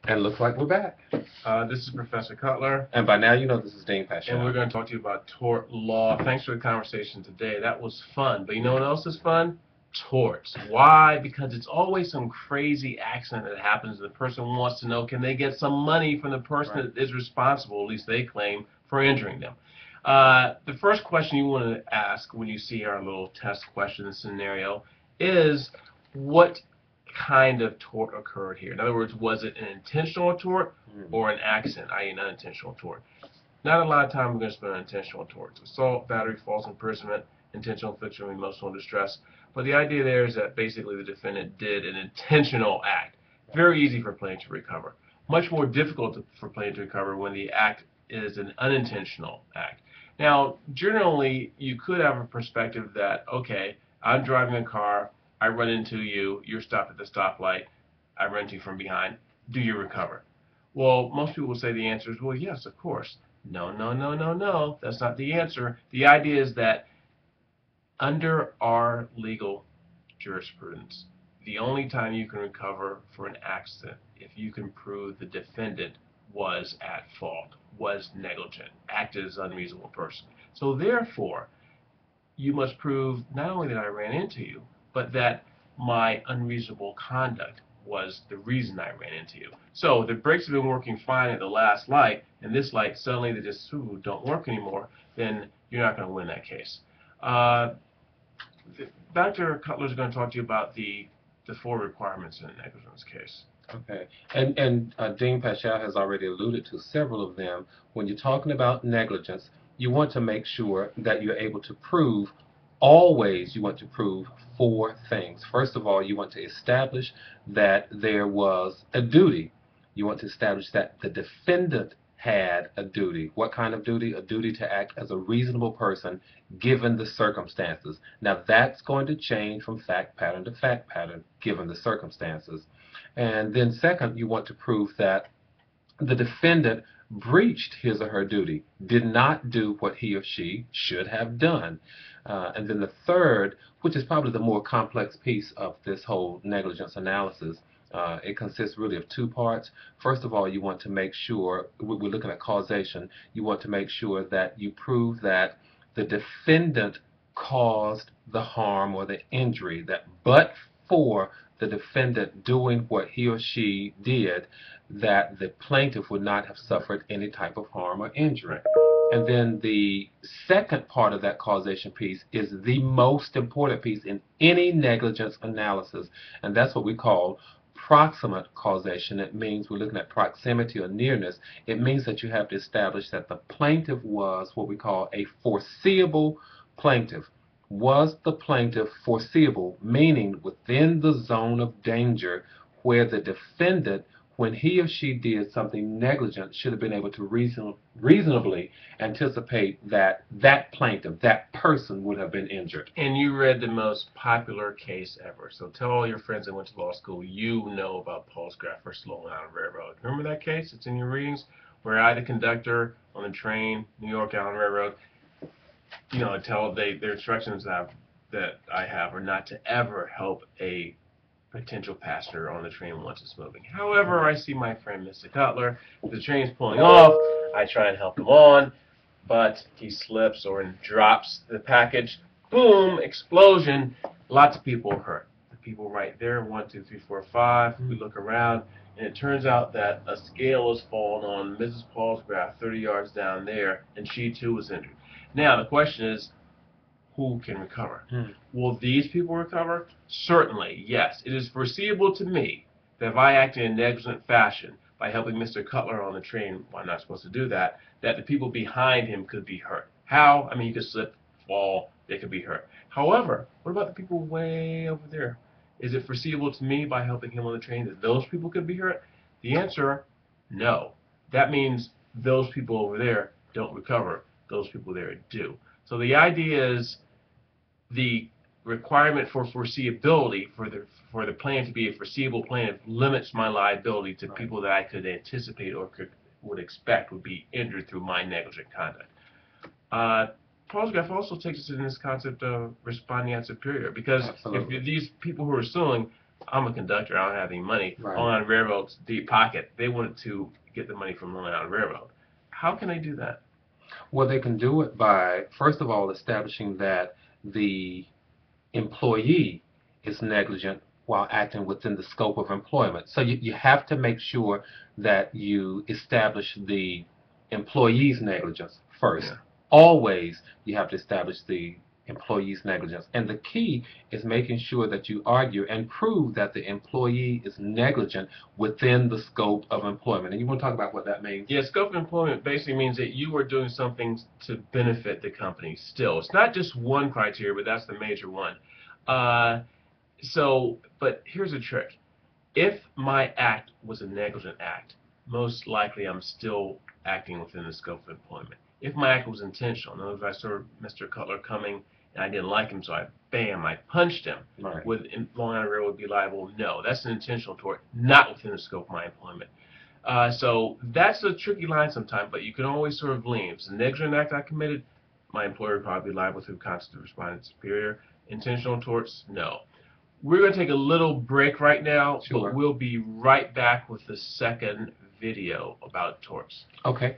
And looks like we're back. This is Professor Cutler. And by now you know this is Dean Paschal. And we're going to talk to you about tort law. Thanks for the conversation today. That was fun. But you know what else is fun? Torts. Why? Because it's always some crazy accident that happens and the person wants to know, can they get some money from the person that is responsible, at least they claim, for injuring them. The first question you want to ask when you see our little test question scenario is, what kind of tort occurred here? In other words, was it an intentional tort or an accident, i.e. an unintentional tort? Not a lot of time we're going to spend on intentional torts. Assault, battery, false imprisonment, intentional infliction of emotional distress. But the idea there is that basically the defendant did an intentional act. Very easy for plaintiff to recover. Much more difficult for plaintiff to recover when the act is an unintentional act. Now, generally, you could have a perspective that, okay, I'm driving a car, I run into you, you're stopped at the stoplight, I run into you from behind, do you recover? Well, most people will say the answer is, well, yes, of course. No, no, no, no, no. That's not the answer. The idea is that under our legal jurisprudence, the only time you can recover for an accident if you can prove the defendant was at fault, was negligent, acted as an unreasonable person. So therefore, you must prove not only that I ran into you, but that my unreasonable conduct was the reason I ran into you. So the brakes have been working fine at the last light, and this light suddenly they just don't work anymore, then you're not going to win that case. Dr. Cutler is going to talk to you about the four requirements in a negligence case. Okay. And Dean Paschal has already alluded to several of them. When you're talking about negligence, you want to make sure that you're able to prove, always you want to prove four things. First of all, you want to establish that there was a duty. You want to establish that the defendant had a duty. What kind of duty? A duty to act as a reasonable person given the circumstances. Now that's going to change from fact pattern to fact pattern given the circumstances. And then second, you want to prove that the defendant breached his or her duty, did not do what he or she should have done. And then the third, which is probably the more complex piece of this whole negligence analysis, it consists really of two parts. First of all, you want to make sure, we're looking at causation, you want to make sure that you prove that the defendant caused the harm or the injury, that but for the defendant doing what he or she did, that the plaintiff would not have suffered any type of harm or injury. And then the second part of that causation piece is the most important piece in any negligence analysis, and that's what we call proximate causation. It means we're looking at proximity or nearness. It means that you have to establish that the plaintiff was what we call a foreseeable plaintiff. Was the plaintiff foreseeable, meaning within the zone of danger where the defendant, when he or she did something negligent, should have been able to reasonably anticipate that that plaintiff, that person, would have been injured. And you read the most popular case ever. So tell all your friends that went to law school, you know about Postgraph versus Long Island Railroad. Remember that case? It's in your readings, where I, the conductor on the train, New York Island Railroad, you know, their instructions that I have are not to ever help a potential passenger on the train once it's moving. However, I see my friend Mr. Cutler, the train's pulling off, I try and help him on, but he slips or drops the package, boom, explosion, lots of people are hurt. The people right there, 1, 2, 3, 4, 5, we look around, and it turns out that a scale has fallen on Mrs. Paulsgraf 30 yards down there, and she too was injured. Now, the question is, who can recover? Will these people recover? Certainly, yes. It is foreseeable to me that if I act in a negligent fashion by helping Mr. Cutler on the train, well, I'm not supposed to do that, that the people behind him could be hurt. How? I mean, he could slip, fall, they could be hurt. However, what about the people way over there? Is it foreseeable to me by helping him on the train that those people could be hurt? The answer, no. That means those people over there don't recover. Those people there do. So the idea is the requirement for foreseeability for the plaintiff to be a foreseeable plaintiff limits my liability to people that I could anticipate or would expect would be injured through my negligent conduct. Postgraph also takes us in this concept of responding ad superior, because if these people who are suing, I'm a conductor, I don't have any money. Right. Long Island Railroad's deep pocket. They wanted to get the money from Long Island Railroad. How can they do that? Well, they can do it by, first of all, establishing that the employee is negligent while acting within the scope of employment. So you have to make sure that you establish the employee's negligence first. Yeah. Always you have to establish the employee's negligence. And the key is making sure that you argue and prove that the employee is negligent within the scope of employment. And you want to talk about what that means? Yeah, scope of employment basically means that you are doing something to benefit the company still. It's not just one criteria, but that's the major one. But here's a trick. If my act was a negligent act, most likely I'm still acting within the scope of employment. If my act was intentional, in other words, I saw Mr. Cutler coming and I didn't like him, so I punched him. Right. Would Long Island Railroad be liable? No, that's an intentional tort, not within the scope of my employment. So that's a tricky line sometimes, but you can always sort of lean. If it's a negligent act I committed, my employer would probably be liable through constitutive respondent superior. Intentional torts, no. We're going to take a little break right now, Sure. but we'll be right back with the second video about torts. Okay.